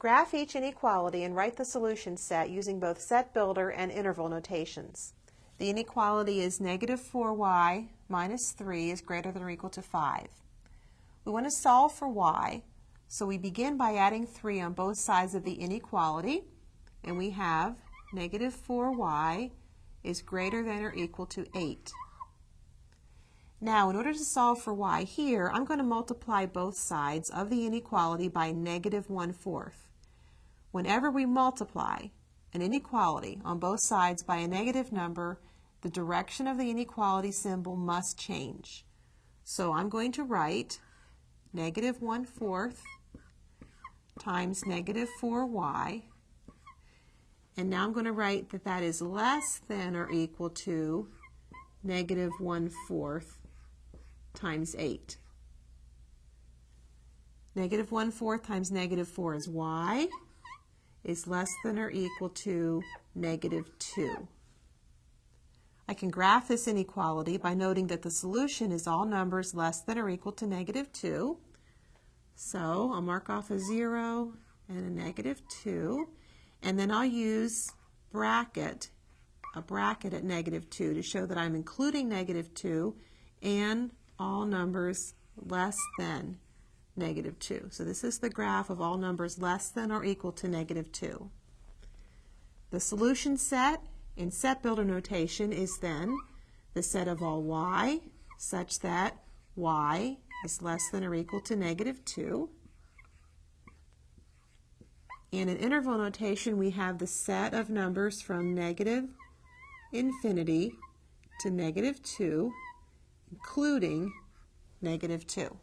Graph each inequality and write the solution set using both set builder and interval notations. The inequality is negative 4y minus 3 is greater than or equal to 5. We want to solve for y, so we begin by adding 3 on both sides of the inequality, and we have negative 4y is greater than or equal to 8. Now, in order to solve for y here, I'm going to multiply both sides of the inequality by negative 1/4. Whenever we multiply an inequality on both sides by a negative number, the direction of the inequality symbol must change. So I'm going to write negative 1/4 times negative 4y, and now I'm going to write that that is less than or equal to negative 1/4 times 8. Negative 1/4 times negative 4 is y, is less than or equal to negative 2. I can graph this inequality by noting that the solution is all numbers less than or equal to negative 2. So I'll mark off a 0 and a negative 2, and then I'll use a bracket at negative 2 to show that I'm including negative 2 and all numbers less than negative 2. So this is the graph of all numbers less than or equal to negative 2. The solution set in set builder notation is then the set of all y such that y is less than or equal to negative 2. And in interval notation, we have the set of numbers from negative infinity to negative 2, including negative 2.